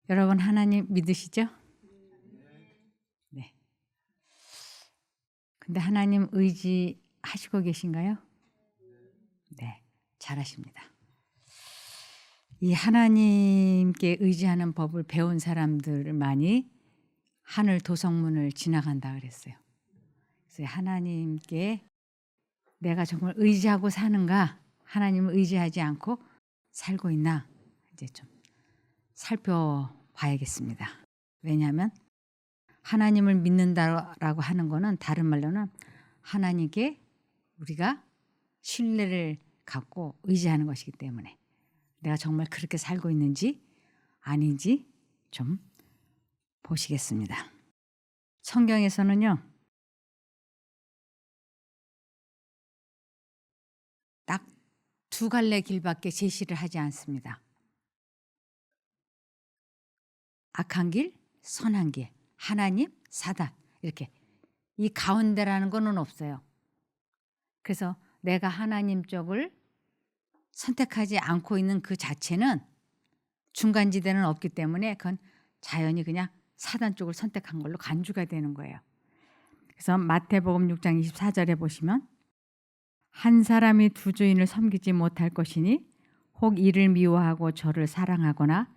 여러분 하나님 믿으시죠? 네. 근데 하나님 의지하시고 계신가요? 네. 잘하십니다. 이 하나님께 의지하는 법을 배운 사람들만이 하늘 도성문을 지나간다 그랬어요. 그래서 하나님께 내가 정말 의지하고 사는가, 하나님을 의지하지 않고 살고 있나 이제 좀 살펴봐야겠습니다. 왜냐하면 하나님을 믿는다라고 하는 거는 다른 말로는 하나님께 우리가 신뢰를 갖고 의지하는 것이기 때문에 내가 정말 그렇게 살고 있는지 아닌지 좀 보시겠습니다. 성경에서는요, 딱 두 갈래 길밖에 제시를 하지 않습니다. 악한 길, 선한 길, 하나님, 사단, 이렇게 이 가운데라는 거는 없어요. 그래서 내가 하나님 쪽을 선택하지 않고 있는 그 자체는 중간지대는 없기 때문에 그건 자연히 그냥 사단 쪽을 선택한 걸로 간주가 되는 거예요. 그래서 마태복음 6장 24절에 보시면 한 사람이 두 주인을 섬기지 못할 것이니 혹 이를 미워하고 저를 사랑하거나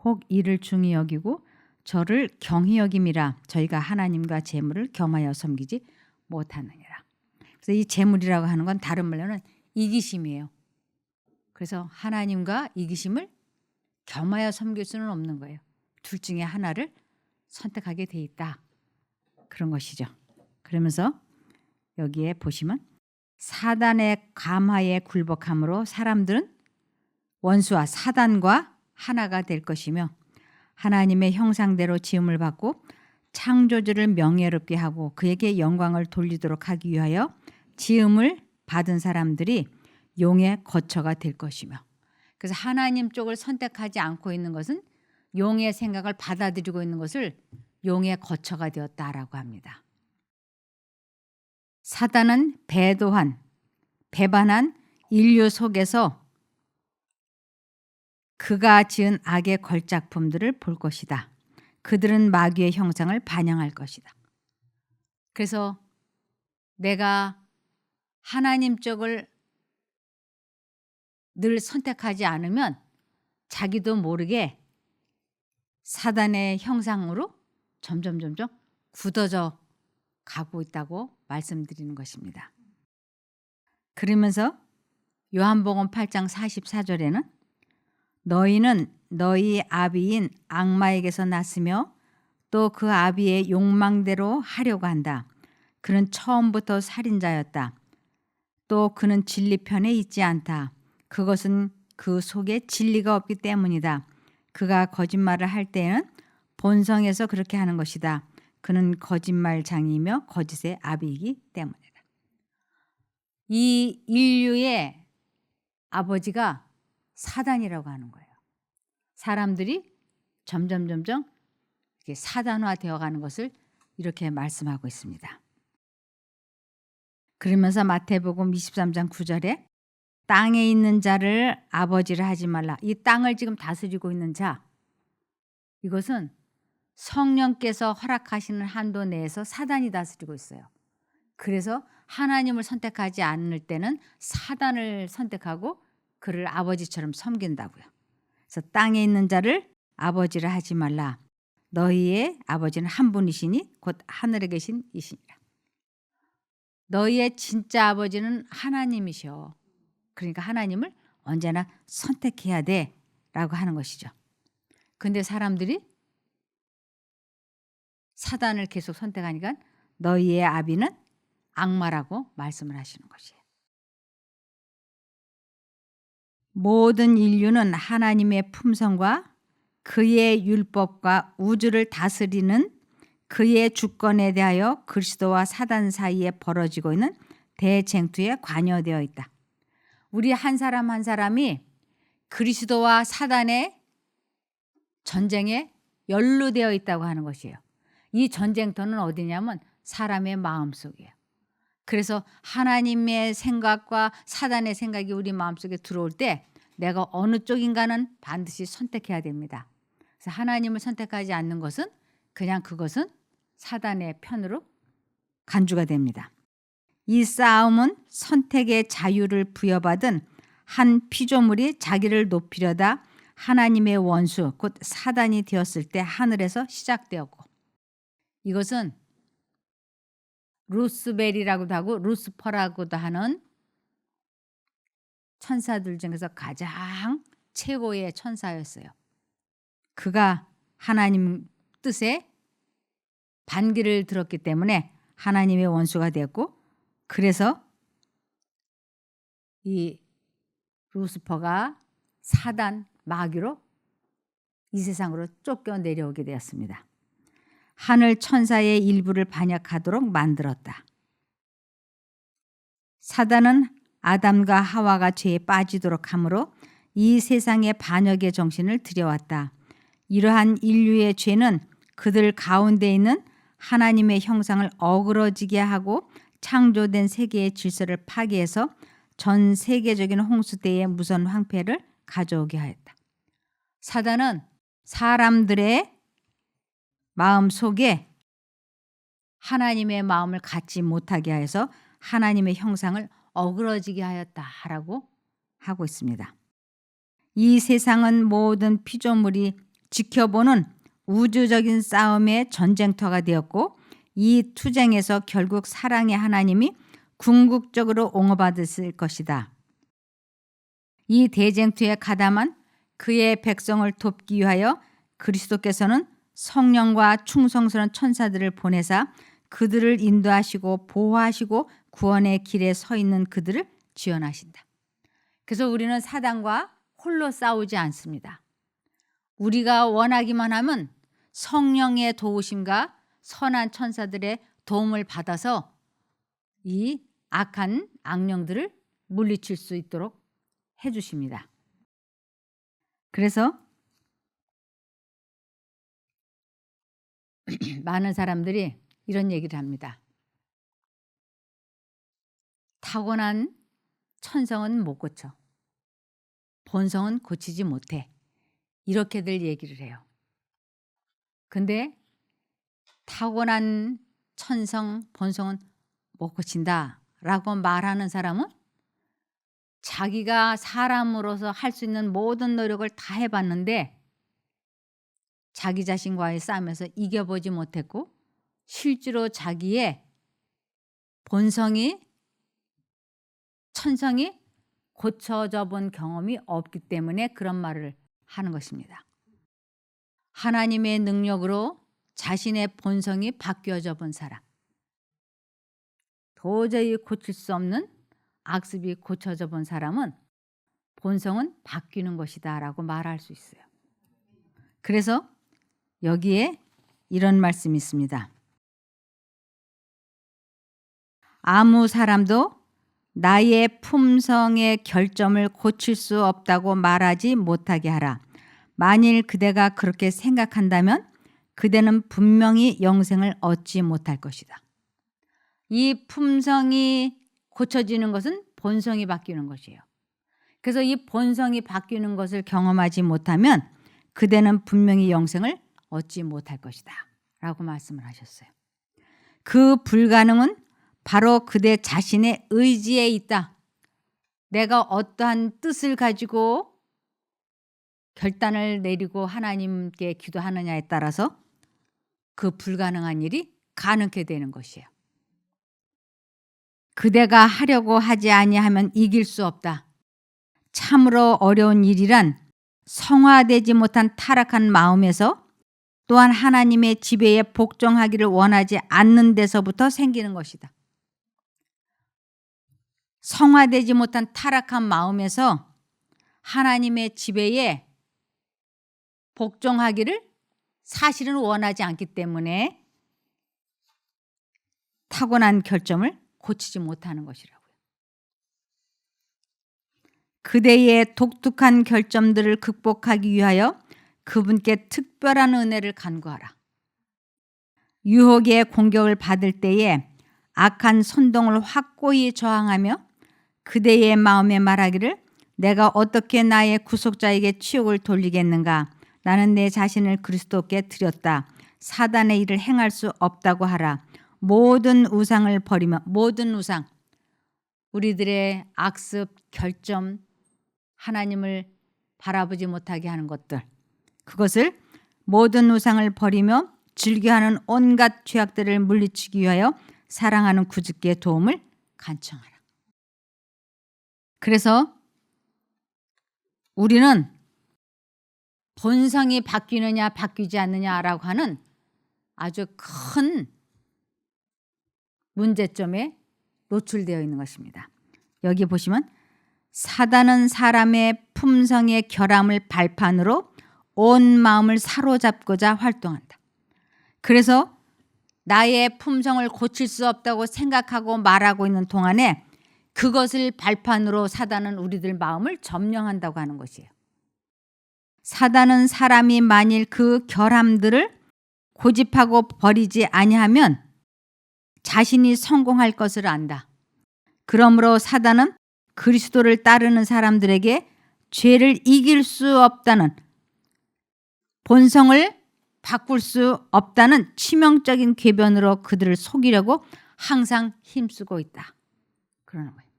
혹 이를 중히 여기고 저를 경히 여김이라 저희가 하나님과 재물을 겸하여 섬기지 못하느니라. 그래서 이 재물이라고 하는 건 다른 말로는 이기심이에요. 그래서 하나님과 이기심을 겸하여 섬길 수는 없는 거예요. 둘 중에 하나를 선택하게 돼 있다. 그런 것이죠. 그러면서 여기에 보시면 사단의 감화에 굴복함으로 사람들은 원수와 사단과 하나가 될 것이며 하나님의 형상대로 지음을 받고 창조주를 명예롭게 하고 그에게 영광을 돌리도록 하기 위하여 지음을 받은 사람들이 용의 거처가 될 것이며, 그래서 하나님 쪽을 선택하지 않고 있는 것은 용의 생각을 받아들이고 있는 것을 용의 거처가 되었다라고 합니다. 사단은 배반한 인류 속에서 그가 지은 악의 걸작품들을 볼 것이다. 그들은 마귀의 형상을 반영할 것이다. 그래서 내가 하나님 쪽을 늘 선택하지 않으면 자기도 모르게 사단의 형상으로 점점 굳어져 가고 있다고 말씀드리는 것입니다. 그러면서 요한복음 8장 44절에는 너희는 너희 아비인 악마에게서 났으며 또 그 아비의 욕망대로 하려고 한다. 그는 처음부터 살인자였다. 또 그는 진리 편에 있지 않다. 그것은 그 속에 진리가 없기 때문이다. 그가 거짓말을 할 때에는 본성에서 그렇게 하는 것이다. 그는 거짓말장이며 거짓의 아비이기 때문이다. 이 인류의 아버지가 사단이라고 하는 거예요. 사람들이 점점 이렇게 사단화되어 가는 것을 이렇게 말씀하고 있습니다. 그러면서 마태복음 23장 9절에 땅에 있는 자를 아버지라 하지 말라. 이 땅을 지금 다스리고 있는 자, 이것은 성령께서 허락하시는 한도 내에서 사단이 다스리고 있어요. 그래서 하나님을 선택하지 않을 때는 사단을 선택하고 그를 아버지처럼 섬긴다고요. 그래서 땅에 있는 자를 아버지라 하지 말라. 너희의 아버지는 한 분이시니 곧 하늘에 계신 이시니라. 너희의 진짜 아버지는 하나님이셔. 그러니까 하나님을 언제나 선택해야 돼 라고 하는 것이죠. 근데 사람들이 사단을 계속 선택하니까 너희의 아비는 악마라고 말씀을 하시는 것이에요. 모든 인류는 하나님의 품성과 그의 율법과 우주를 다스리는 그의 주권에 대하여 그리스도와 사단 사이에 벌어지고 있는 대쟁투에 관여되어 있다. 우리 한 사람 한 사람이 그리스도와 사단의 전쟁에 연루되어 있다고 하는 것이에요. 이 전쟁터는 어디냐면 사람의 마음속이에요. 그래서 하나님의 생각과 사단의 생각이 우리 마음속에 들어올 때 내가 어느 쪽인가는 반드시 선택해야 됩니다. 그래서 하나님을 선택하지 않는 것은 그냥 그것은 사단의 편으로 간주가 됩니다. 이 싸움은 선택의 자유를 부여받은 한 피조물이 자기를 높이려다 하나님의 원수 곧 사단이 되었을 때 하늘에서 시작되었고, 이것은 루스벨이라고도 하고 루스퍼라고도 하는 천사들 중에서 가장 최고의 천사였어요. 그가 하나님 뜻에 반기를 들었기 때문에 하나님의 원수가 되었고, 그래서 이 루스퍼가 사단 마귀로 이 세상으로 쫓겨 내려오게 되었습니다. 하늘 천사의 일부를 반역하도록 만들었다. 사단은 아담과 하와가 죄에 빠지도록 함으로 이 세상의 반역의 정신을 들여왔다. 이러한 인류의 죄는 그들 가운데 있는 하나님의 형상을 어그러지게 하고 창조된 세계의 질서를 파괴해서 전 세계적인 홍수 때의 무선 황폐를 가져오게 하였다. 사단은 사람들의 마음 속에 하나님의 마음을 갖지 못하게 하여서 하나님의 형상을 어그러지게 하였다라고 하고 있습니다. 이 세상은 모든 피조물이 지켜보는 우주적인 싸움의 전쟁터가 되었고, 이 투쟁에서 결국 사랑의 하나님이 궁극적으로 옹호받았을 것이다. 이 대쟁투에 가담한 그의 백성을 돕기 위하여 그리스도께서는 성령과 충성스러운 천사들을 보내사 그들을 인도하시고 보호하시고 구원의 길에 서 있는 그들을 지원하신다. 그래서 우리는 사단과 홀로 싸우지 않습니다. 우리가 원하기만 하면 성령의 도우심과 선한 천사들의 도움을 받아서 이 악한 악령들을 물리칠 수 있도록 해주십니다. 그래서 많은 사람들이 이런 얘기를 합니다. 타고난 천성은 못 고쳐. 본성은 고치지 못해. 이렇게들 얘기를 해요. 근데 타고난 천성, 본성은 못 고친다 라고 말하는 사람은 자기가 사람으로서 할 수 있는 모든 노력을 다 해봤는데 자기 자신과의 싸움에서 이겨보지 못했고, 실제로 자기의 본성이, 천성이 고쳐져 본 경험이 없기 때문에 그런 말을 하는 것입니다. 하나님의 능력으로 자신의 본성이 바뀌어져 본 사람, 도저히 고칠 수 없는 악습이 고쳐져 본 사람은 본성은 바뀌는 것이다 라고 말할 수 있어요. 그래서 여기에 이런 말씀이 있습니다. 아무 사람도 나의 품성의 결점을 고칠 수 없다고 말하지 못하게 하라. 만일 그대가 그렇게 생각한다면 그대는 분명히 영생을 얻지 못할 것이다. 이 품성이 고쳐지는 것은 본성이 바뀌는 것이에요. 그래서 이 본성이 바뀌는 것을 경험하지 못하면 그대는 분명히 영생을 얻지 못할 것이다 라고 말씀을 하셨어요. 그 불가능은 바로 그대 자신의 의지에 있다. 내가 어떠한 뜻을 가지고 결단을 내리고 하나님께 기도하느냐에 따라서 그 불가능한 일이 가능하게 되는 것이에요. 그대가 하려고 하지 아니하면 이길 수 없다. 참으로 어려운 일이란 성화되지 못한 타락한 마음에서, 또한 하나님의 지배에 복종하기를 원하지 않는 데서부터 생기는 것이다. 성화되지 못한 타락한 마음에서 하나님의 지배에 복종하기를 사실은 원하지 않기 때문에 타고난 결점을 고치지 못하는 것이라고요. 그대의 독특한 결점들을 극복하기 위하여 그분께 특별한 은혜를 간구하라. 유혹의 공격을 받을 때에 악한 선동을 확고히 저항하며 그대의 마음에 말하기를 내가 어떻게 나의 구속자에게 치욕을 돌리겠는가, 나는 내 자신을 그리스도께 드렸다. 사단의 일을 행할 수 없다고 하라. 모든 우상을 버리며, 모든 우상, 우리들의 악습, 결점, 하나님을 바라보지 못하게 하는 것들, 그것을 모든 우상을 버리며 즐겨하는 온갖 죄악들을 물리치기 위하여 사랑하는 구주께 도움을 간청하라. 그래서 우리는 본성이 바뀌느냐 바뀌지 않느냐라고 하는 아주 큰 문제점에 노출되어 있는 것입니다. 여기 보시면 사단은 사람의 품성의 결함을 발판으로 온 마음을 사로잡고자 활동한다. 그래서 나의 품성을 고칠 수 없다고 생각하고 말하고 있는 동안에 그것을 발판으로 사단은 우리들 마음을 점령한다고 하는 것이에요. 사단은 사람이 만일 그 결함들을 고집하고 버리지 아니하면 자신이 성공할 것을 안다. 그러므로 사단은 그리스도를 따르는 사람들에게 죄를 이길 수 없다는, 본성을 바꿀 수 없다는 치명적인 궤변으로 그들을 속이려고 항상 힘쓰고 있다. 그러는 거예요.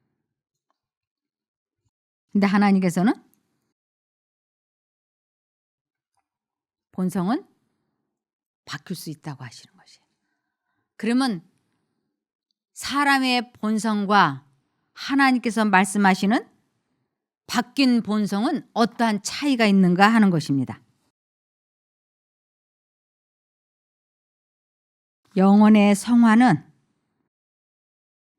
근데 하나님께서는 본성은 바뀔 수 있다고 하시는 것이에요. 그러면 사람의 본성과 하나님께서 말씀하시는 바뀐 본성은 어떠한 차이가 있는가 하는 것입니다. 영혼의 성화는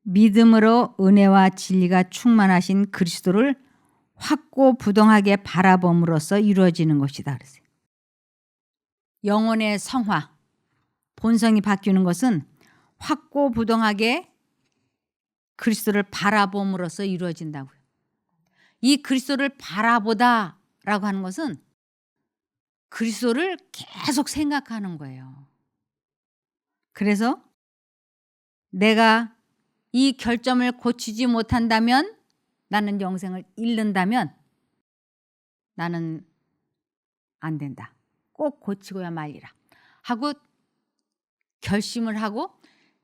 믿음으로 은혜와 진리가 충만하신 그리스도를 확고부동하게 바라봄으로써 이루어지는 것이다. 그랬어요. 영혼의 성화, 본성이 바뀌는 것은 확고부동하게 그리스도를 바라봄으로써 이루어진다고요. 이 그리스도를 바라보다라고 하는 것은 그리스도를 계속 생각하는 거예요. 그래서 내가 이 결점을 고치지 못한다면, 나는 영생을 잃는다면 나는 안 된다. 꼭 고치고야 말리라 하고 결심을 하고,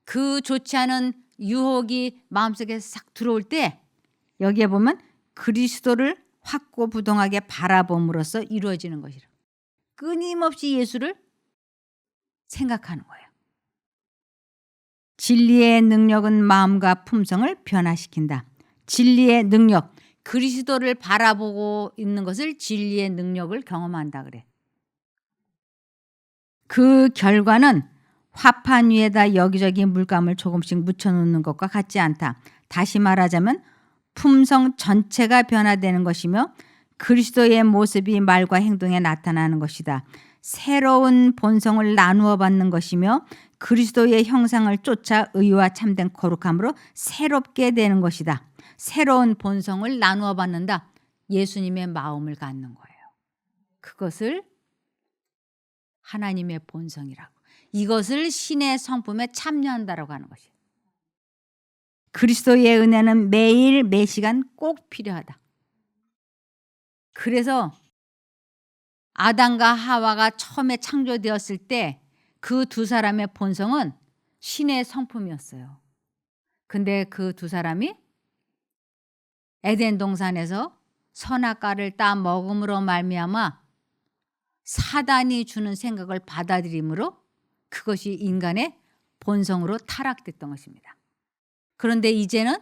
그 좋지 않은 유혹이 마음속에 싹 들어올 때 여기에 보면 그리스도를 확고부동하게 바라봄으로써 이루어지는 것이라. 끊임없이 예수를 생각하는 거예요. 진리의 능력은 마음과 품성을 변화시킨다. 진리의 능력, 그리스도를 바라보고 있는 것을 진리의 능력을 경험한다 그래. 그 결과는 화판 위에다 여기저기 물감을 조금씩 묻혀놓는 것과 같지 않다. 다시 말하자면 품성 전체가 변화되는 것이며 그리스도의 모습이 말과 행동에 나타나는 것이다. 새로운 본성을 나누어 받는 것이며 그리스도의 형상을 쫓아 의와 참된 거룩함으로 새롭게 되는 것이다. 새로운 본성을 나누어 받는다. 예수님의 마음을 갖는 거예요. 그것을 하나님의 본성이라고, 이것을 신의 성품에 참여한다라고 하는 것이에요. 그리스도의 은혜는 매일 매시간 꼭 필요하다. 그래서 아담과 하와가 처음에 창조되었을 때 그 두 사람의 본성은 신의 성품이었어요. 근데 그 두 사람이 에덴 동산에서 선악과를 따 먹음으로 말미암아 사단이 주는 생각을 받아들임으로 그것이 인간의 본성으로 타락됐던 것입니다. 그런데 이제는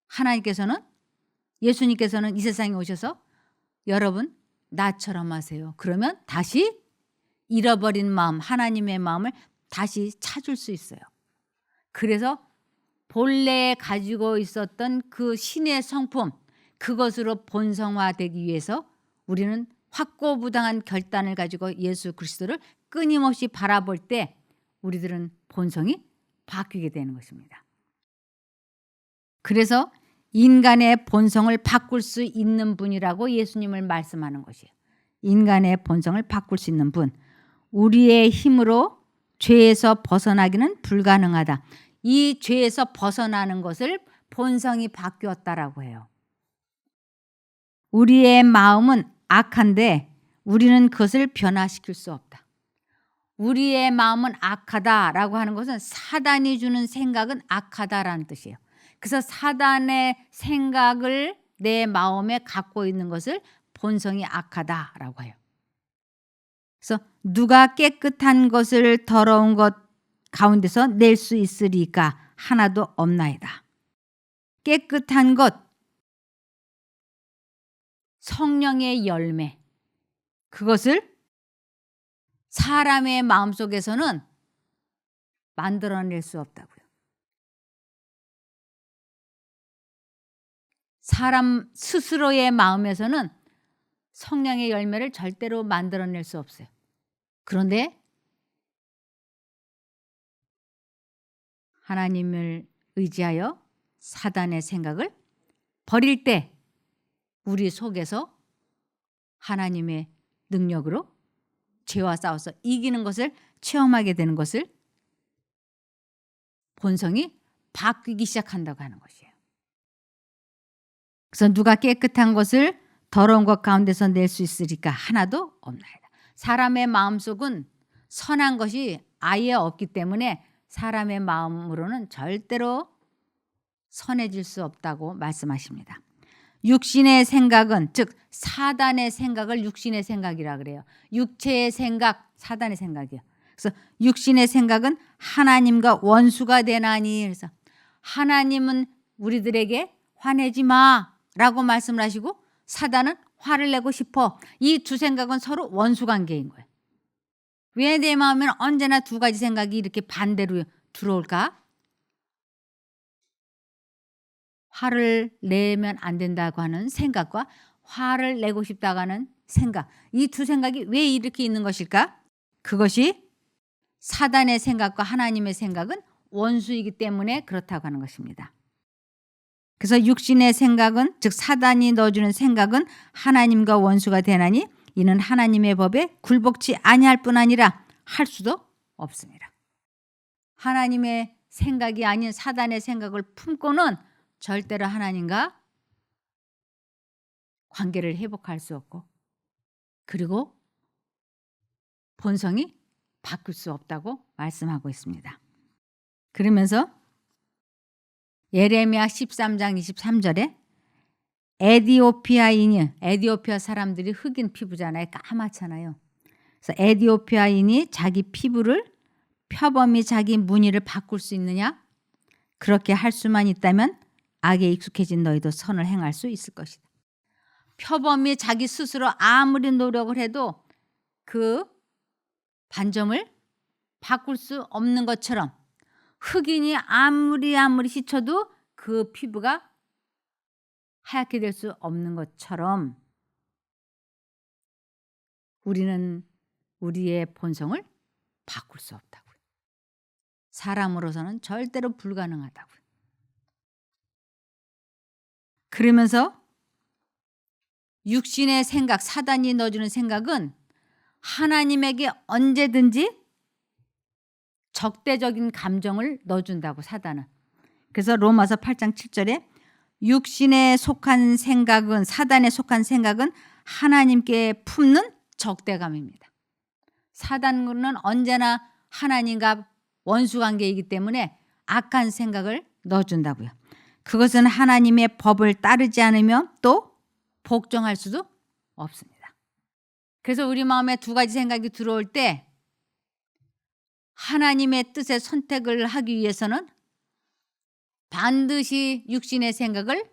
하나님께서는, 예수님께서는 이 세상에 오셔서 여러분 나처럼 하세요. 그러면 다시 잃어버린 마음, 하나님의 마음을 다시 찾을 수 있어요. 그래서 본래 가지고 있었던 그 신의 성품, 그것으로 본성화되기 위해서 우리는 확고부당한 결단을 가지고 예수 그리스도를 끊임없이 바라볼 때 우리들은 본성이 바뀌게 되는 것입니다. 그래서 인간의 본성을 바꿀 수 있는 분이라고 예수님을 말씀하는 것이에요. 인간의 본성을 바꿀 수 있는 분. 우리의 힘으로 죄에서 벗어나기는 불가능하다. 이 죄에서 벗어나는 것을 본성이 바뀌었다라고 해요. 우리의 마음은 악한데 우리는 그것을 변화시킬 수 없다. 우리의 마음은 악하다라고 하는 것은 사단이 주는 생각은 악하다라는 뜻이에요. 그래서 사단의 생각을 내 마음에 갖고 있는 것을 본성이 악하다라고 해요. 그래서 누가 깨끗한 것을 더러운 것 가운데서 낼 수 있으리까 하나도 없나이다. 깨끗한 것, 성령의 열매, 그것을 사람의 마음속에서는 만들어낼 수 없다고요. 사람 스스로의 마음에서는 성령의 열매를 절대로 만들어낼 수 없어요. 그런데 하나님을 의지하여 사단의 생각을 버릴 때 우리 속에서 하나님의 능력으로 죄와 싸워서 이기는 것을 체험하게 되는 것을 본성이 바뀌기 시작한다고 하는 것이에요. 그래서 누가 깨끗한 것을 더러운 것 가운데서 낼 수 있으리까 하나도 없나이다. 사람의 마음속은 선한 것이 아예 없기 때문에 사람의 마음으로는 절대로 선해질 수 없다고 말씀하십니다. 육신의 생각은, 즉 사단의 생각을 육신의 생각이라 그래요. 육체의 생각, 사단의 생각이에요. 그래서 육신의 생각은 하나님과 원수가 되나니, 그래서 하나님은 우리들에게 화내지 마라고 말씀을 하시고 사단은 화를 내고 싶어. 이 두 생각은 서로 원수 관계인 거예요. 왜 내 마음에는 언제나 두 가지 생각이 이렇게 반대로 들어올까? 화를 내면 안 된다고 하는 생각과 화를 내고 싶다고 하는 생각, 이 두 생각이 왜 이렇게 있는 것일까? 그것이 사단의 생각과 하나님의 생각은 원수이기 때문에 그렇다고 하는 것입니다. 그래서 육신의 생각은, 즉 사단이 넣어주는 생각은 하나님과 원수가 되나니 이는 하나님의 법에 굴복치 아니할 뿐 아니라 할 수도 없습니다. 하나님의 생각이 아닌 사단의 생각을 품고는 절대로 하나님과 관계를 회복할 수 없고, 그리고 본성이 바뀔 수 없다고 말씀하고 있습니다. 그러면서 예레미야 13장 23절에 에디오피아 사람들이 흑인 피부잖아요. 까맣잖아요. 그래서 에디오피아인이 자기 피부를 표범이 자기 무늬를 바꿀 수 있느냐? 그렇게 할 수만 있다면 악에 익숙해진 너희도 선을 행할 수 있을 것이다. 표범이 자기 스스로 아무리 노력을 해도 그 반점을 바꿀 수 없는 것처럼, 흑인이 아무리 씻어도 그 피부가 하얗게 될 수 없는 것처럼 우리는 우리의 본성을 바꿀 수 없다고요. 사람으로서는 절대로 불가능하다고요. 그러면서 육신의 생각, 사단이 넣어주는 생각은 하나님에게 언제든지 적대적인 감정을 넣어준다고, 사단은. 그래서 로마서 8장 7절에 육신에 속한 생각은, 사단에 속한 생각은 하나님께 품는 적대감입니다. 사단은 언제나 하나님과 원수관계이기 때문에 악한 생각을 넣어준다고요. 그것은 하나님의 법을 따르지 않으며 또 복종할 수도 없습니다. 그래서 우리 마음에 두 가지 생각이 들어올 때 하나님의 뜻에 선택을 하기 위해서는 반드시 육신의 생각을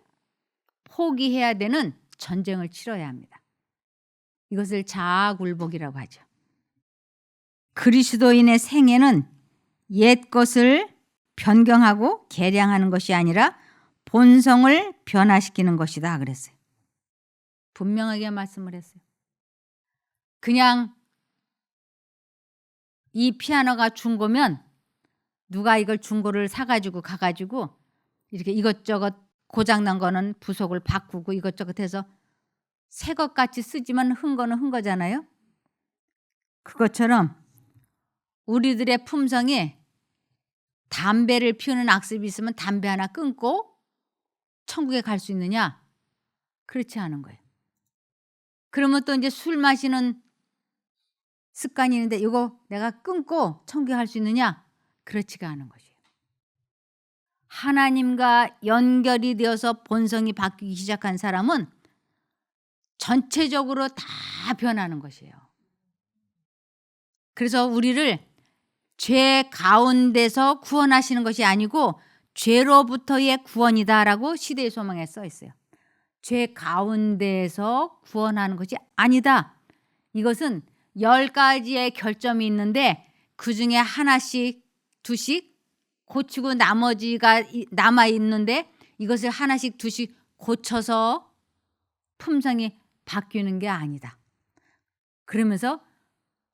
포기해야 되는 전쟁을 치러야 합니다. 이것을 자아굴복이라고 하죠. 그리스도인의 생애는 옛 것을 변경하고 개량하는 것이 아니라 본성을 변화시키는 것이다 그랬어요. 분명하게 말씀을 했어요. 그냥 이 피아노가 중고면 누가 이걸 중고를 사가지고 가가지고 이렇게 이것저것 고장난 거는 부속을 바꾸고 이것저것 해서 새 것 같이 쓰지만 흔 거는 흔 거잖아요. 그것처럼 우리들의 품성에 담배를 피우는 악습이 있으면 담배 하나 끊고 천국에 갈 수 있느냐? 그렇지 않은 거예요. 그러면 또 이제 술 마시는 습관이 있는데 이거 내가 끊고 청결할 수 있느냐? 그렇지가 않은 것이에요. 하나님과 연결이 되어서 본성이 바뀌기 시작한 사람은 전체적으로 다 변하는 것이에요. 그래서 우리를 죄 가운데서 구원하시는 것이 아니고 죄로부터의 구원이다라고 시대의 소망에 써 있어요. 죄 가운데에서 구원하는 것이 아니다. 이것은 10가지의 결점이 있는데 그중에 하나씩 두씩 고치고 나머지가 남아 있는데 이것을 하나씩 두씩 고쳐서 품성이 바뀌는 게 아니다. 그러면서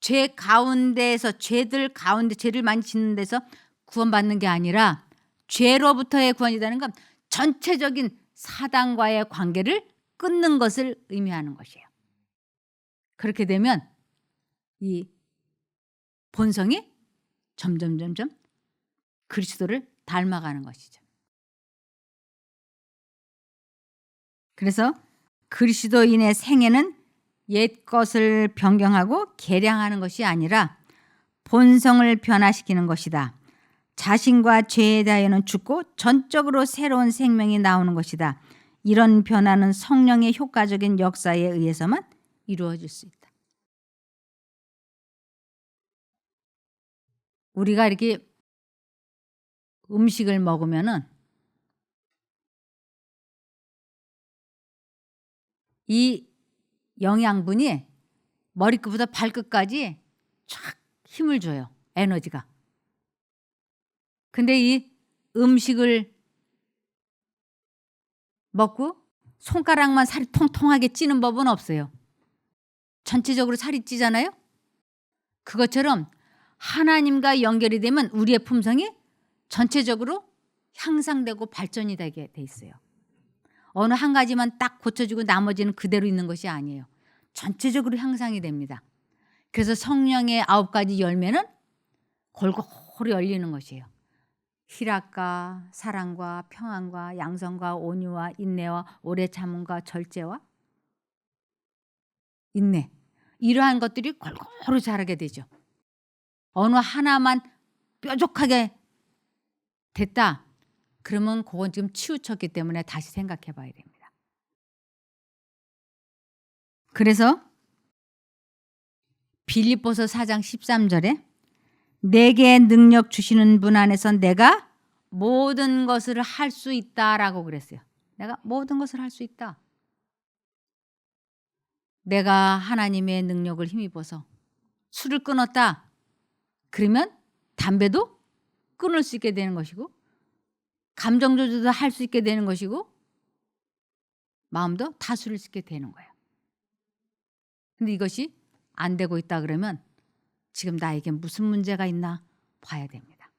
죄 가운데에서 죄들 가운데 죄를 많이 짓는 데서 구원받는 게 아니라 죄로부터의 구원이라는 건 전체적인 사단과의 관계를 끊는 것을 의미하는 것이에요. 그렇게 되면 이 본성이 점점 그리스도를 닮아가는 것이죠. 그래서 그리스도인의 생애는 옛 것을 변경하고 개량하는 것이 아니라 본성을 변화시키는 것이다. 자신과 죄에 대하여는 죽고 전적으로 새로운 생명이 나오는 것이다. 이런 변화는 성령의 효과적인 역사에 의해서만 이루어질 수 있다. 우리가 이렇게 음식을 먹으면은 이 영양분이 머리끝부터 발끝까지 쫙 힘을 줘요. 에너지가. 근데 이 음식을 먹고 손가락만 살이 통통하게 찌는 법은 없어요. 전체적으로 살이 찌잖아요. 그것처럼 하나님과 연결이 되면 우리의 품성이 전체적으로 향상되고 발전이 되게 돼 있어요. 어느 한 가지만 딱 고쳐지고 나머지는 그대로 있는 것이 아니에요. 전체적으로 향상이 됩니다. 그래서 성령의 9가지 열매는 골고루 열리는 것이에요. 희락과 사랑과 평안과 양선과 온유와 인내와 오래 참음과 절제와 인내, 이러한 것들이 골고루 자라게 되죠. 어느 하나만 뾰족하게 됐다 그러면 그건 지금 치우쳤기 때문에 다시 생각해 봐야 됩니다. 그래서 빌립보서 4장 13절에 내게 능력 주시는 분 안에서 내가 모든 것을 할 수 있다라고 그랬어요. 내가 모든 것을 할 수 있다. 내가 하나님의 능력을 힘입어서 술을 끊었다. 그러면 담배도 끊을 수 있게 되는 것이고 감정 조절도 할 수 있게 되는 것이고 마음도 다스릴 수 있게 되는 거예요. 근데 이것이 안 되고 있다 그러면 지금 나에게 무슨 문제가 있나 봐야 됩니다.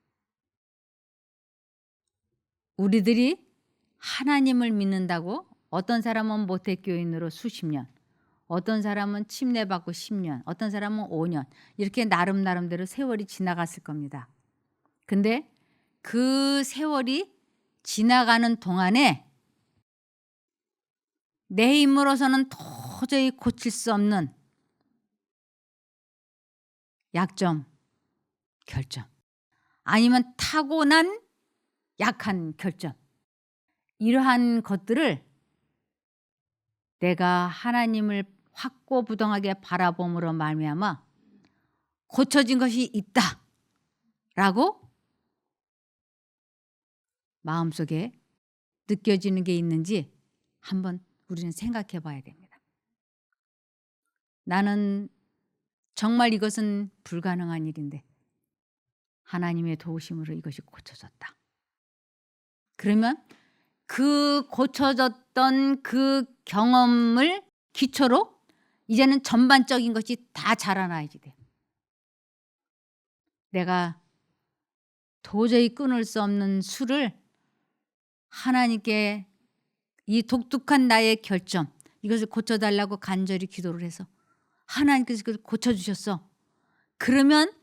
우리들이 하나님을 믿는다고 어떤 사람은 모태교인으로 수십 년, 어떤 사람은 침례받고 10년, 어떤 사람은 5년 이렇게 나름대로 세월이 지나갔을 겁니다. 근데 그 세월이 지나가는 동안에 내 힘으로서는 도저히 고칠 수 없는 약점, 결점 아니면 타고난 약한 결점 이러한 것들을 내가 하나님을 확고부동하게 바라봄으로 말미암아 고쳐진 것이 있다라고 마음속에 느껴지는 게 있는지 한번 우리는 생각해 봐야 됩니다. 나는 정말 이것은 불가능한 일인데 하나님의 도우심으로 이것이 고쳐졌다. 그러면 그 고쳐졌던 그 경험을 기초로 이제는 전반적인 것이 다 자라나야지 돼. 내가 도저히 끊을 수 없는 술을 하나님께 이 독특한 나의 결점 이것을 고쳐달라고 간절히 기도를 해서 하나님께서 그것을 고쳐주셨어. 그러면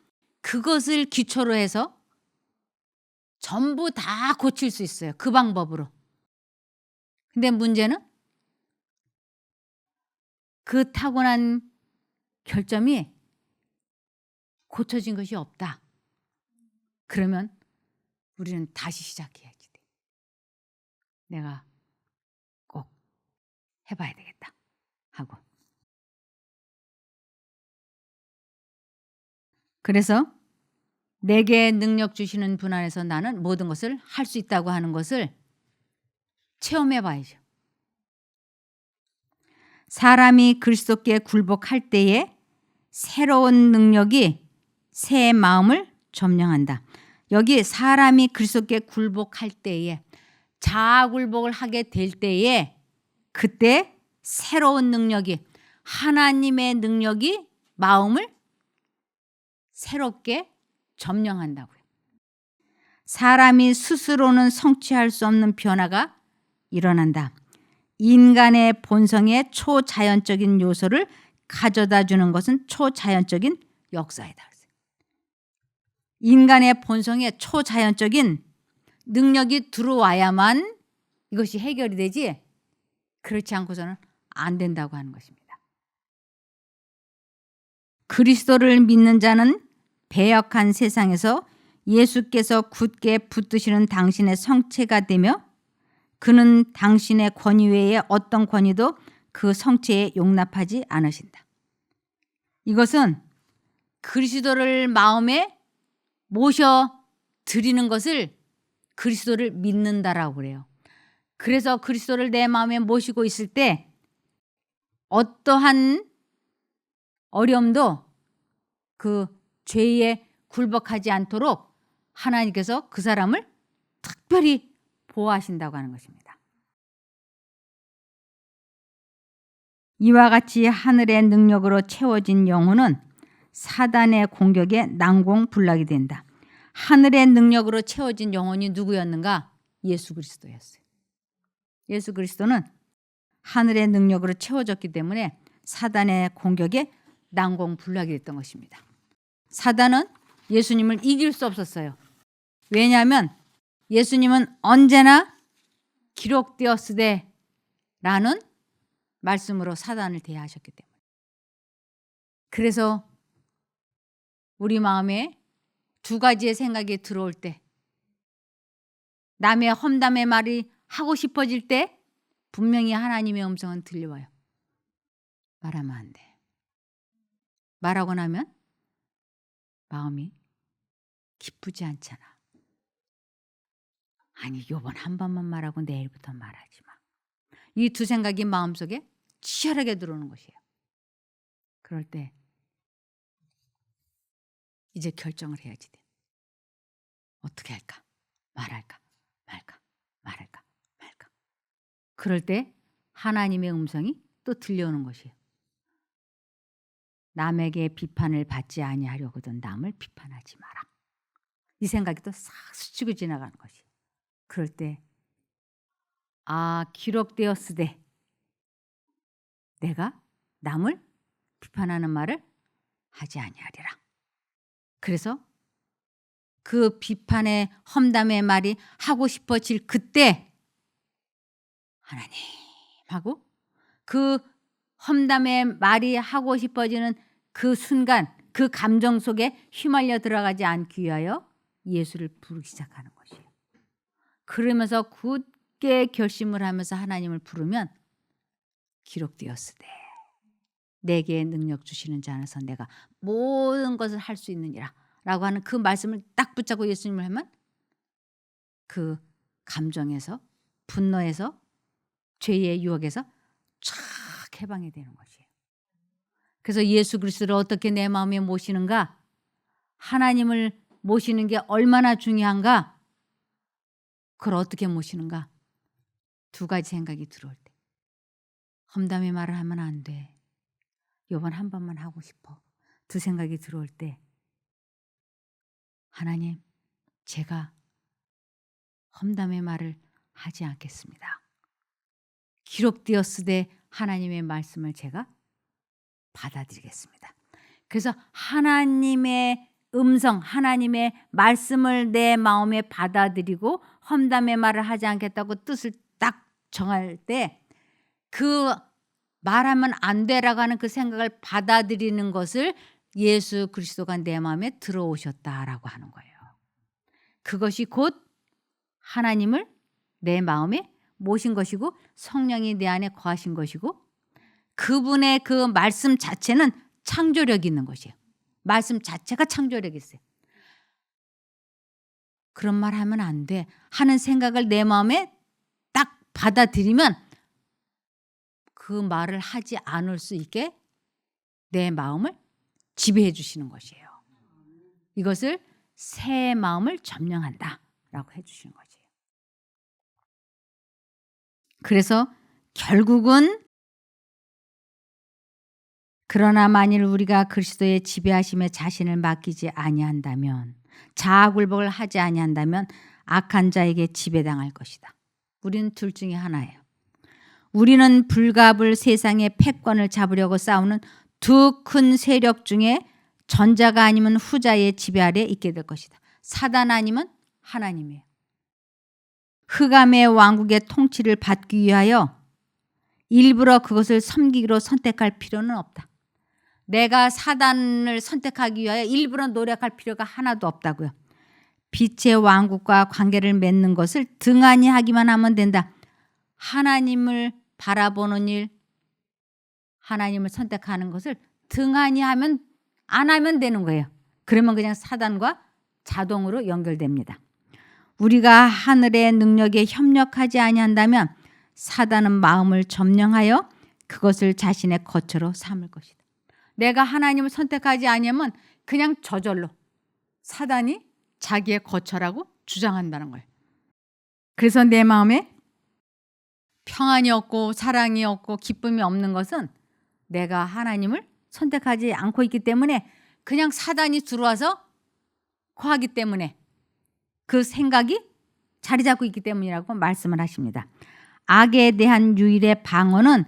그것을 기초로 해서 전부 다 고칠 수 있어요. 그 방법으로. 근데 문제는 그 타고난 결점이 고쳐진 것이 없다. 그러면 우리는 다시 시작해야지 돼. 내가 꼭 해봐야 되겠다 하고. 그래서 내게 능력 주시는 분 안에서 나는 모든 것을 할 수 있다고 하는 것을 체험해 봐야죠. 사람이 그리스도께 굴복할 때에 새로운 능력이 새 마음을 점령한다. 여기 사람이 그리스도께 굴복할 때에, 자아 굴복을 하게 될 때에, 그때 새로운 능력이, 하나님의 능력이 마음을 새롭게 점령한다고요. 사람이 스스로는 성취할 수 없는 변화가 일어난다. 인간의 본성의 초자연적인 요소를 가져다 주는 것은 초자연적인 역사이다. 인간의 본성에 초자연적인 능력이 들어와야만 이것이 해결이 되지, 그렇지 않고서는 안 된다고 하는 것입니다. 그리스도를 믿는 자는 배역한 세상에서 예수께서 굳게 붙드시는 당신의 성체가 되며 그는 당신의 권위 외에 어떤 권위도 그 성체에 용납하지 않으신다. 이것은 그리스도를 마음에 모셔 드리는 것을 그리스도를 믿는다라고 그래요. 그래서 그리스도를 내 마음에 모시고 있을 때 어떠한 어려움도 그 죄에 굴복하지 않도록 하나님께서 그 사람을 특별히 보호하신다고 하는 것입니다. 이와 같이 하늘의 능력으로 채워진 영혼은 사단의 공격에 난공불락이 된다. 하늘의 능력으로 채워진 영혼이 누구였는가? 예수 그리스도였어요. 예수 그리스도는 하늘의 능력으로 채워졌기 때문에 사단의 공격에 난공불락이 됐던 것입니다. 사단은 예수님을 이길 수 없었어요. 왜냐하면 예수님은 언제나 기록되었으되 라는 말씀으로 사단을 대하셨기 때문에. 그래서 우리 마음에 두 가지의 생각이 들어올 때, 남의 험담의 말이 하고 싶어질 때 분명히 하나님의 음성은 들려와요. 말하면 안 돼. 말하고 나면 마음이 기쁘지 않잖아. 아니, 요번 한 번만 말하고 내일부터 말하지 마. 이 두 생각이 마음속에 치열하게 들어오는 것이에요. 그럴 때 이제 결정을 해야지 돼. 어떻게 할까? 말할까? 말까? 말할까? 말까? 그럴 때 하나님의 음성이 또 들려오는 것이에요. 남에게 비판을 받지 아니하려거든 남을 비판하지 마라. 이 생각이 또 싹 스치고 지나가는 것이에요. 그럴 때 기록되었으되 내가 남을 비판하는 말을 하지 아니하리라. 그래서 그 비판의 험담의 말이 하고 싶어질 그때 하나님 하고 그 험담의 말이 하고 싶어지는 그 순간 그 감정 속에 휘말려 들어가지 않기 위하여 예수를 부르기 시작하는 것이에요. 그러면서 굳게 결심을 하면서 하나님을 부르면 기록되었으되 내게 능력 주시는 자 안에서 내가 모든 것을 할 수 있느니라 라고 하는 그 말씀을 딱 붙잡고 예수님을 하면 그 감정에서, 분노에서, 죄의 유혹에서 촥 해방이 되는 것이에요. 그래서 예수 그리스도를 어떻게 내 마음에 모시는가, 하나님을 모시는 게 얼마나 중요한가, 그걸 어떻게 모시는가, 두 가지 생각이 들어올 때 험담의 말을 하면 안 돼. 요번 한 번만 하고 싶어. 두 생각이 들어올 때 하나님, 제가 험담의 말을 하지 않겠습니다. 기록되었으되 하나님의 말씀을 제가 받아들이겠습니다. 그래서 하나님의 음성, 하나님의 말씀을 내 마음에 받아들이고 험담의 말을 하지 않겠다고 뜻을 딱 정할 때 그 말하면 안 되라고 하는 그 생각을 받아들이는 것을 예수 그리스도가 내 마음에 들어오셨다라고 하는 거예요. 그것이 곧 하나님을 내 마음에 모신 것이고 성령이 내 안에 거하신 것이고 그분의 그 말씀 자체는 창조력이 있는 것이에요. 말씀 자체가 창조력이 있어요. 그런 말 하면 안 돼. 하는 생각을 내 마음에 딱 받아들이면 그 말을 하지 않을 수 있게 내 마음을 지배해 주시는 것이에요. 이것을 새 마음을 점령한다라고 해 주시는 거지요. 그래서 결국은 그러나 만일 우리가 그리스도의 지배하심에 자신을 맡기지 아니한다면 자아굴복을 하지 아니한다면 악한 자에게 지배당할 것이다. 우리는 둘 중에 하나예요. 우리는 불갑을 세상의 패권을 잡으려고 싸우는 두 큰 세력 중에 전자가 아니면 후자의 지배 아래 있게 될 것이다. 사단 아니면 하나님이에요. 흑암의 왕국의 통치를 받기 위하여 일부러 그것을 섬기기로 선택할 필요는 없다. 내가 사단을 선택하기 위하여 일부러 노력할 필요가 하나도 없다고요. 빛의 왕국과 관계를 맺는 것을 등한히 하기만 하면 된다. 하나님을 바라보는 일, 하나님을 선택하는 것을 등한히 하면 안 하면 되는 거예요. 그러면 그냥 사단과 자동으로 연결됩니다. 우리가 하늘의 능력에 협력하지 아니한다면 사단은 마음을 점령하여 그것을 자신의 거처로 삼을 것이다. 내가 하나님을 선택하지 아니하면 그냥 저절로 사단이 자기의 거처라고 주장한다는 거예요. 그래서 내 마음에 평안이 없고 사랑이 없고 기쁨이 없는 것은 내가 하나님을 선택하지 않고 있기 때문에 그냥 사단이 들어와서 거하기 때문에 그 생각이 자리 잡고 있기 때문이라고 말씀을 하십니다. 악에 대한 유일의 방어는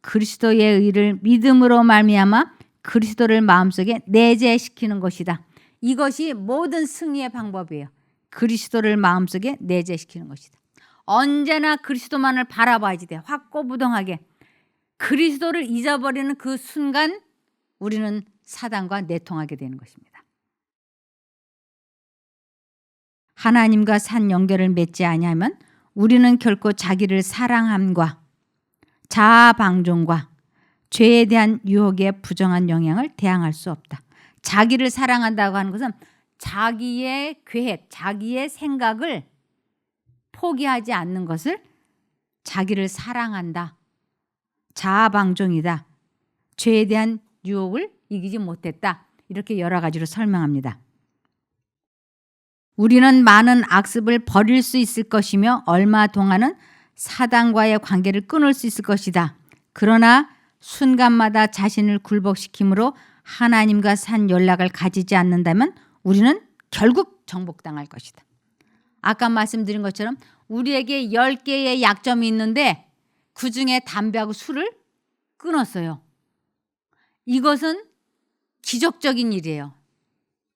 그리스도의 의를 믿음으로 말미암아 그리스도를 마음속에 내재시키는 것이다. 이것이 모든 승리의 방법이에요. 그리스도를 마음속에 내재시키는 것이다. 언제나 그리스도만을 바라봐야지 돼. 확고부동하게. 그리스도를 잊어버리는 그 순간 우리는 사단과 내통하게 되는 것입니다. 하나님과 산 연결을 맺지 아니하면 우리는 결코 자기를 사랑함과 자아 방종과 죄에 대한 유혹에 부정한 영향을 대항할 수 없다. 자기를 사랑한다고 하는 것은 자기의 계획, 자기의 생각을 포기하지 않는 것을 자기를 사랑한다. 자아 방종이다. 죄에 대한 유혹을 이기지 못했다. 이렇게 여러 가지로 설명합니다. 우리는 많은 악습을 버릴 수 있을 것이며 얼마 동안은 사단과의 관계를 끊을 수 있을 것이다. 그러나 순간마다 자신을 굴복시킴으로 하나님과 산 연락을 가지지 않는다면 우리는 결국 정복당할 것이다. 아까 말씀드린 것처럼 우리에게 10개의 약점이 있는데 그중에 담배하고 술을 끊었어요. 이것은 기적적인 일이에요.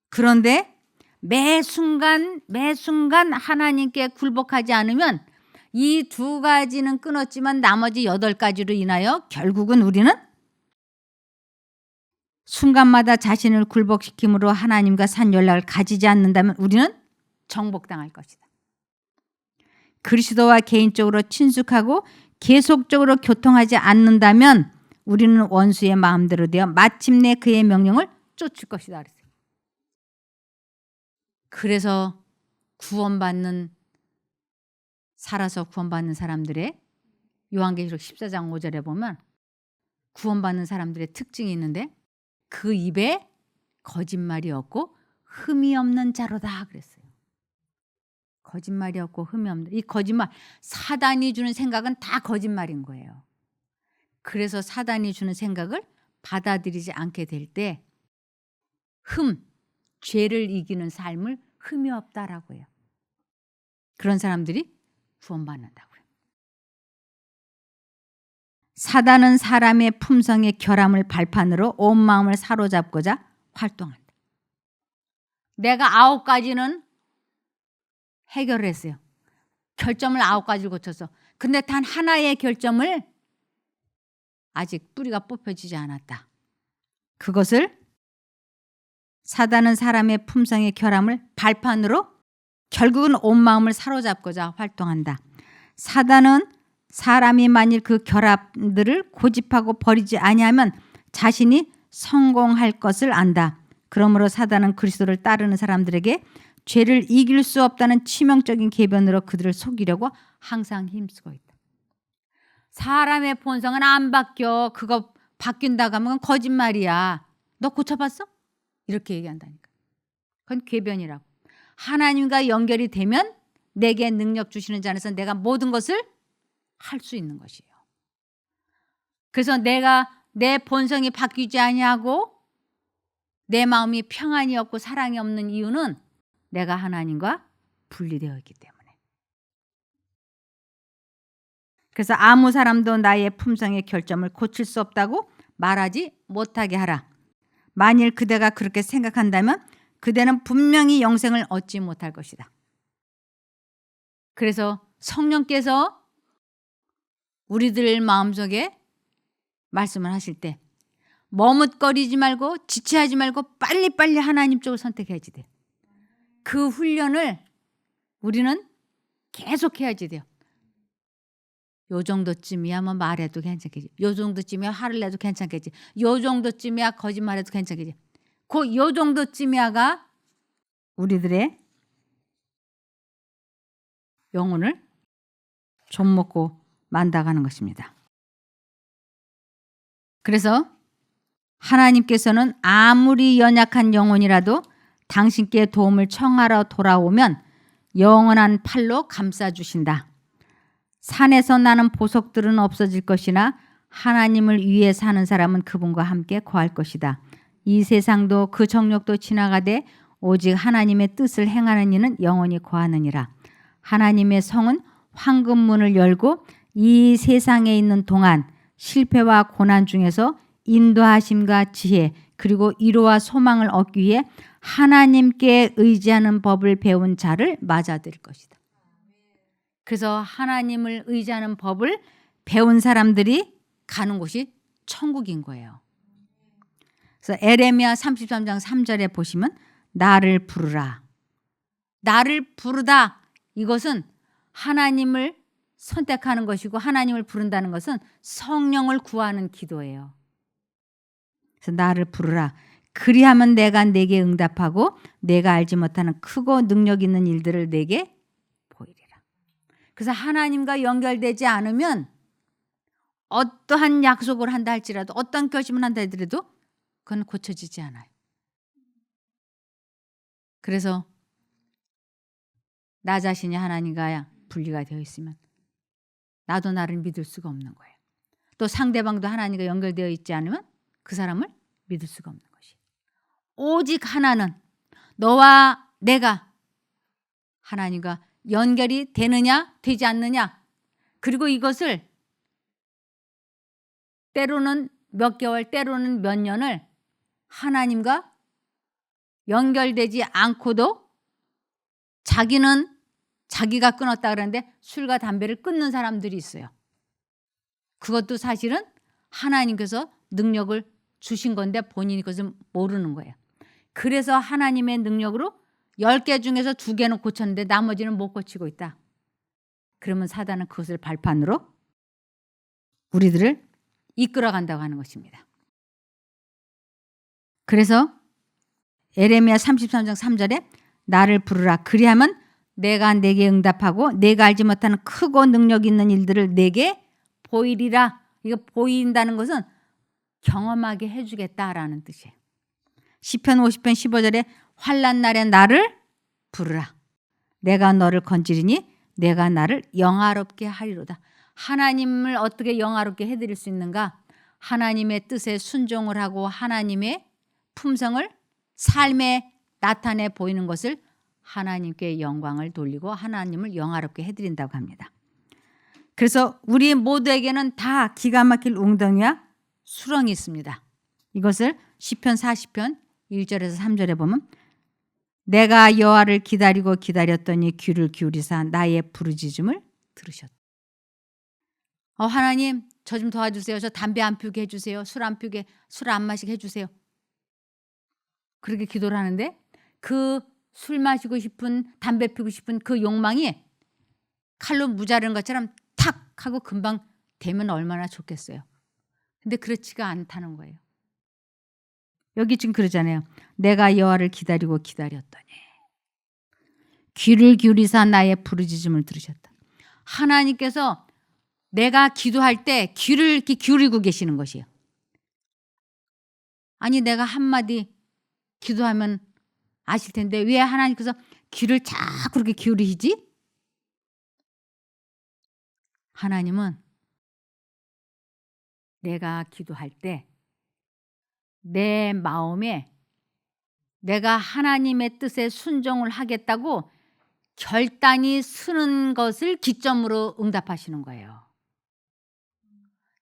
그런데 매 순간 하나님께 굴복하지 않으면 이 두 가지는 끊었지만 나머지 8가지로 인하여 결국은 우리는 순간마다 자신을 굴복시킴으로 하나님과 산 연락을 가지지 않는다면 우리는 정복당할 것이다. 그리스도와 개인적으로 친숙하고 계속적으로 교통하지 않는다면 우리는 원수의 마음대로 되어 마침내 그의 명령을 쫓을 것이다. 그래서 살아서 구원받는 사람들의 요한계시록 14장 5절에 보면 구원받는 사람들의 특징이 있는데 그 입에 거짓말이 없고 흠이 없는 자로다 그랬어요. 거짓말이 없고 흠이 없는. 이 거짓말, 사단이 주는 생각은 다 거짓말인 거예요. 그래서 사단이 주는 생각을 받아들이지 않게 될 때 죄를 이기는 삶을 흠이 없다라고 해요. 그런 사람들이 구원받는다고요. 사단은 사람의 품성의 결함을 발판으로 온 마음을 사로잡고자 활동한다. 내가 9가지는 해결을 했어요. 결점을 9가지를 고쳤어. 근데 단 하나의 결점을 아직 뿌리가 뽑혀지지 않았다. 그것을 사단은 사람의 품성의 결함을 발판으로 결국은 온 마음을 사로잡고자 활동한다. 사단은 사람이 만일 그 결함들을 고집하고 버리지 아니하면 자신이 성공할 것을 안다. 그러므로 사단은 그리스도를 따르는 사람들에게 죄를 이길 수 없다는 치명적인 계변으로 그들을 속이려고 항상 힘쓰고 있다. 사람의 본성은 안 바뀌어. 그거 바뀐다고 하면 거짓말이야. 너 고쳐봤어? 이렇게 얘기한다니까. 그건 궤변이라고. 하나님과 연결이 되면 내게 능력 주시는 자 안에서 내가 모든 것을 할 수 있는 것이에요. 그래서 내가 내 본성이 바뀌지 아니하고 내 마음이 평안이 없고 사랑이 없는 이유는 내가 하나님과 분리되어 있기 때문에. 그래서 아무 사람도 나의 품성의 결점을 고칠 수 없다고 말하지 못하게 하라. 만일 그대가 그렇게 생각한다면 그대는 분명히 영생을 얻지 못할 것이다. 그래서 성령께서 우리들 마음속에 말씀을 하실 때 머뭇거리지 말고 지체하지 말고 빨리빨리 하나님 쪽을 선택해야지 돼요. 그 훈련을 우리는 계속 해야지 돼요. 요 정도쯤이야 뭐 말해도 괜찮겠지. 요 정도쯤이야 화를 내도 괜찮겠지. 요 정도쯤이야 거짓말해도 괜찮겠지. 그 요 정도쯤이야가 우리들의 영혼을 좀먹고 만다가는 것입니다. 그래서 하나님께서는 아무리 연약한 영혼이라도 당신께 도움을 청하러 돌아오면 영원한 팔로 감싸주신다. 산에서 나는 보석들은 없어질 것이나 하나님을 위해 사는 사람은 그분과 함께 거할 것이다. 이 세상도 그 정욕도 지나가되 오직 하나님의 뜻을 행하는 이는 영원히 거하느니라. 하나님의 성은 황금문을 열고 이 세상에 있는 동안 실패와 고난 중에서 인도하심과 지혜 그리고 위로와 소망을 얻기 위해 하나님께 의지하는 법을 배운 자를 맞아들일 것이다. 그래서 하나님을 의지하는 법을 배운 사람들이 가는 곳이 천국인 거예요. 그래서 에레미야 33장 3절에 보시면 나를 부르라. 나를 부르다. 이것은 하나님을 선택하는 것이고 하나님을 부른다는 것은 성령을 구하는 기도예요. 그래서 나를 부르라. 그리하면 내가 내게 응답하고 내가 알지 못하는 크고 능력 있는 일들을 내게 보이리라. 그래서 하나님과 연결되지 않으면 어떠한 약속을 한다 할지라도 어떤 결심을 한다 하더라도 그건 고쳐지지 않아요. 그래서 나 자신이 하나님과 분리가 되어 있으면 나도 나를 믿을 수가 없는 거예요. 또 상대방도 하나님과 연결되어 있지 않으면 그 사람을 믿을 수가 없는 것이에요. 오직 하나는 너와 내가 하나님과 연결이 되느냐 되지 않느냐 그리고 이것을 때로는 몇 개월 때로는 몇 년을 하나님과 연결되지 않고도 자기는 자기가 끊었다 그러는데 술과 담배를 끊는 사람들이 있어요. 그것도 사실은 하나님께서 능력을 주신 건데 본인이 그것을 모르는 거예요. 그래서 하나님의 능력으로 10개 중에서 2개는 고쳤는데 나머지는 못 고치고 있다. 그러면 사단은 그것을 발판으로 우리들을 이끌어간다고 하는 것입니다. 그래서 에레미야 33장 3절에 나를 부르라. 그리하면 내가 내게 응답하고 내가 알지 못하는 크고 능력 있는 일들을 내게 보이리라. 이거 보인다는 것은 경험하게 해주겠다라는 뜻이에요. 시편 50편 15절에 환난 날에 나를 부르라. 내가 너를 건지리니 내가 나를 영화롭게 하리로다. 하나님을 어떻게 영화롭게 해드릴 수 있는가? 하나님의 뜻에 순종을 하고 하나님의 품성을 삶에 나타내 보이는 것을 하나님께 영광을 돌리고 하나님을 영화롭게 해드린다고 합니다. 그래서 우리 모두에게는 다 기가 막힐 웅덩이와 수렁이 있습니다. 이것을 시편 40편 1절에서 3절에 보면 내가 여호와를 기다리고 기다렸더니 귀를 기울이사 나의 부르짖음을 들으셨다. 하나님 저 좀 도와주세요. 저 담배 안 피우게 해주세요. 술 안 마시게 해주세요. 그렇게 기도를 하는데 그 술 마시고 싶은 담배 피우고 싶은 그 욕망이 칼로 무자르는 것처럼 탁 하고 금방 되면 얼마나 좋겠어요. 근데 그렇지가 않다는 거예요. 여기 지금 그러잖아요. 내가 여호와를 기다리고 기다렸더니 귀를 기울이사 나의 부르짖음을 들으셨다. 하나님께서 내가 기도할 때 귀를 이렇게 기울이고 계시는 것이에요. 아니 내가 한마디 기도하면 아실 텐데 왜 하나님께서 귀를 자꾸 그렇게 기울이시지? 하나님은 내가 기도할 때 내 마음에 내가 하나님의 뜻에 순종을 하겠다고 결단이 서는 것을 기점으로 응답하시는 거예요.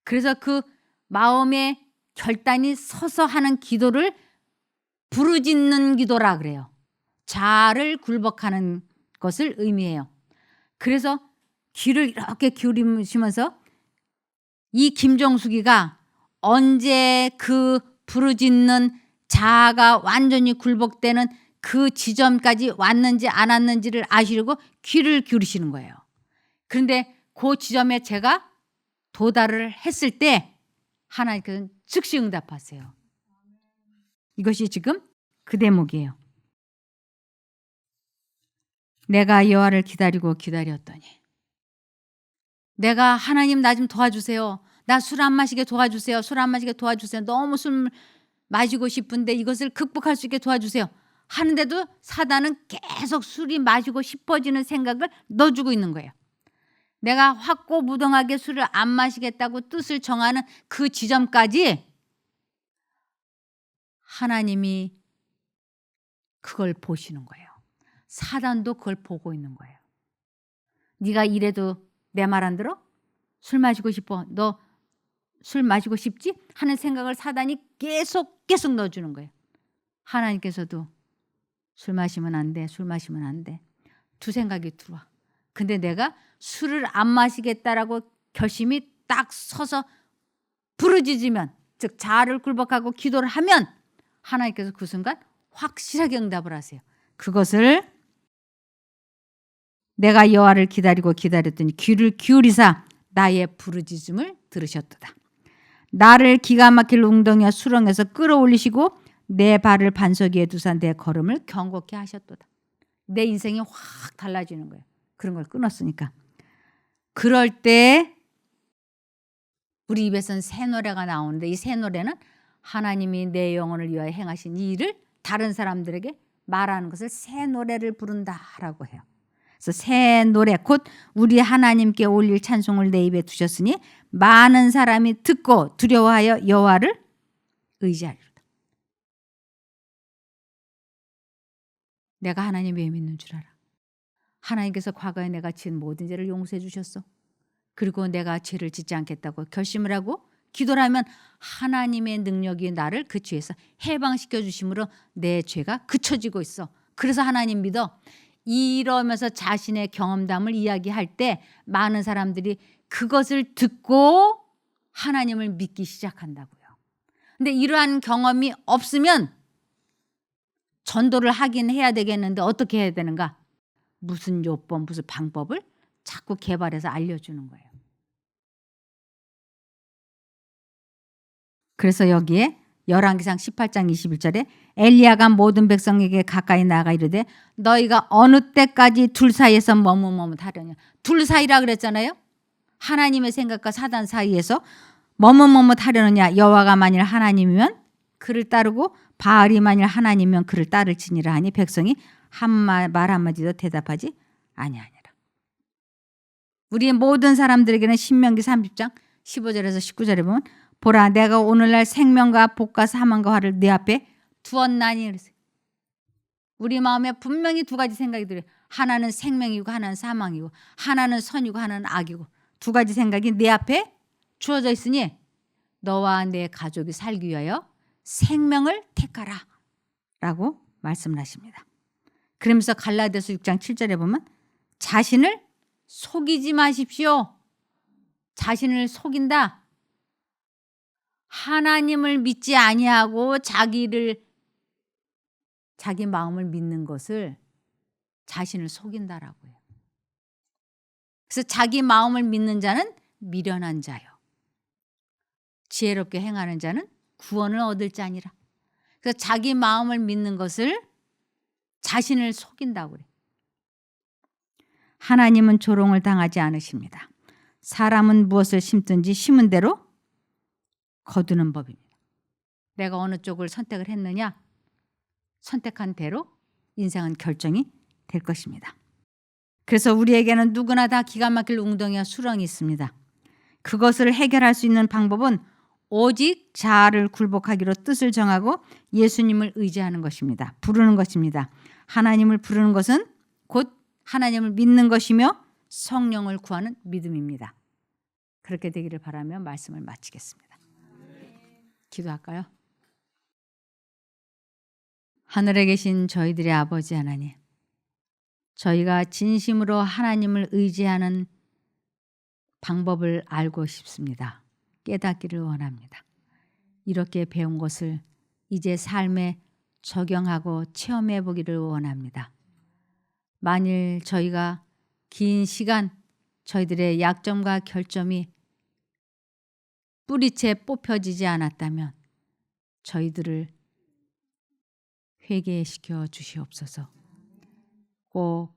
그래서 그 마음에 결단이 서서 하는 기도를 부르짖는 기도라 그래요. 자아를 굴복하는 것을 의미해요. 그래서 귀를 이렇게 기울이시면서 이 김정숙이가 언제 그 부르짖는 자아가 완전히 굴복되는 그 지점까지 왔는지 안 왔는지를 아시려고 귀를 기울이시는 거예요. 그런데 그 지점에 제가 도달을 했을 때 하나님께서는 즉시 응답하세요. 이것이 지금 그 대목이에요. 내가 여호와를 기다리고 기다렸더니 내가 하나님 나 좀 도와주세요. 나 술 안 마시게 도와주세요. 술 안 마시게 도와주세요. 너무 술 마시고 싶은데 이것을 극복할 수 있게 도와주세요. 하는데도 사단은 계속 술이 마시고 싶어지는 생각을 넣어주고 있는 거예요. 내가 확고부동하게 술을 안 마시겠다고 뜻을 정하는 그 지점까지 하나님이 그걸 보시는 거예요. 사단도 그걸 보고 있는 거예요. 네가 이래도 내 말 안 들어? 술 마시고 싶어. 너 술 마시고 싶지? 하는 생각을 사단이 계속 넣어주는 거예요. 하나님께서도 술 마시면 안 돼. 술 마시면 안 돼. 두 생각이 들어와. 근데 내가 술을 안 마시겠다라고 결심이 딱 서서 부르짖으면 즉 자아를 굴복하고 기도를 하면 하나님께서 그 순간 확실하게 응답을 하세요. 그것을 내가 여호와를 기다리고 기다렸더니 귀를 기울이사 나의 부르짖음을 들으셨도다. 나를 기가 막힐 웅덩이와 수렁에서 끌어올리시고 내 발을 반석 위에 두사 내 걸음을 경고케 하셨도다. 내 인생이 확 달라지는 거예요. 그런 걸 끊었으니까. 그럴 때 우리 입에서는 새 노래가 나오는데 이 새 노래는 하나님이 내 영혼을 위하여 행하신 이 일을 다른 사람들에게 말하는 것을 새 노래를 부른다라고 해요. 그래서 새 노래 곧 우리 하나님께 올릴 찬송을 내 입에 두셨으니 많은 사람이 듣고 두려워하여 여호와를 의지하리로다. 내가 하나님 왜 믿는 줄 알아? 하나님께서 과거에 내가 지은 모든 죄를 용서해 주셨어. 그리고 내가 죄를 짓지 않겠다고 결심을 하고 기도를 하면 하나님의 능력이 나를 그 죄에서 해방시켜 주심으로 내 죄가 그쳐지고 있어. 그래서 하나님 믿어. 이러면서 자신의 경험담을 이야기할 때 많은 사람들이 그것을 듣고 하나님을 믿기 시작한다고요. 근데 이러한 경험이 없으면 전도를 하긴 해야 되겠는데 어떻게 해야 되는가? 무슨 요법, 무슨 방법을 자꾸 개발해서 알려주는 거예요. 그래서 여기에 열왕기상 18장 21절에 엘리야가 모든 백성에게 가까이 나아가 이르되 너희가 어느 때까지 둘 사이에서 머뭇머뭇하려냐. 둘 사이라 그랬잖아요. 하나님의 생각과 사단 사이에서 머뭇머뭇하려느냐. 여호와가 만일 하나님이면 그를 따르고 바알이 만일 하나님이면 그를 따를지니라 하니 백성이 말 한마디도 대답하지 아니하니라. 우리 모든 사람들에게는 신명기 30장 15절에서 19절에 보면 보라 내가 오늘날 생명과 복과 사망과 화를 네 앞에 두었나니 그랬어요. 우리 마음에 분명히 두 가지 생각이 들어요. 하나는 생명이고 하나는 사망이고 하나는 선이고 하나는 악이고 두 가지 생각이 내 앞에 주어져 있으니 너와 내 가족이 살기 위하여 생명을 택하라 라고 말씀을 하십니다. 그러면서 갈라디아서 6장 7절에 보면 자신을 속이지 마십시오. 자신을 속인다. 하나님을 믿지 아니하고 자기를 자기 마음을 믿는 것을 자신을 속인다라고 해요. 그래서 자기 마음을 믿는 자는 미련한 자요. 지혜롭게 행하는 자는 구원을 얻을 자니라. 그래서 자기 마음을 믿는 것을 자신을 속인다고 그래요. 하나님은 조롱을 당하지 않으십니다. 사람은 무엇을 심든지 심은 대로 거두는 법입니다. 내가 어느 쪽을 선택을 했느냐? 선택한 대로 인생은 결정이 될 것입니다. 그래서 우리에게는 누구나 다 기가 막힐 웅덩이와 수렁이 있습니다. 그것을 해결할 수 있는 방법은 오직 자아를 굴복하기로 뜻을 정하고 예수님을 의지하는 것입니다. 부르는 것입니다. 하나님을 부르는 것은 곧 하나님을 믿는 것이며 성령을 구하는 믿음입니다. 그렇게 되기를 바라며 말씀을 마치겠습니다. 기도할까요? 하늘에 계신 저희들의 아버지 하나님, 저희가 진심으로 하나님을 의지하는 방법을 알고 싶습니다. 깨닫기를 원합니다. 이렇게 배운 것을 이제 삶에 적용하고 체험해 보기를 원합니다. 만일 저희가 긴 시간 저희들의 약점과 결점이 뿌리채 뽑혀지지 않았다면 저희들을 회개시켜 주시옵소서. 꼭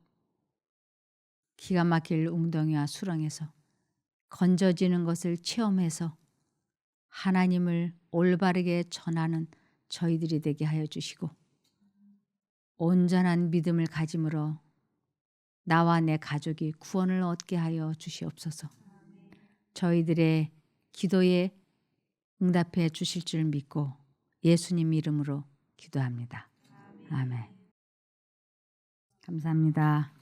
기가 막힐 웅덩이와 수렁에서 건져지는 것을 체험해서 하나님을 올바르게 전하는 저희들이 되게 하여 주시고 온전한 믿음을 가짐으로 나와 내 가족이 구원을 얻게 하여 주시옵소서. 저희들의 기도에 응답해 주실 줄 믿고 예수님 이름으로 기도합니다. 아멘. 감사합니다.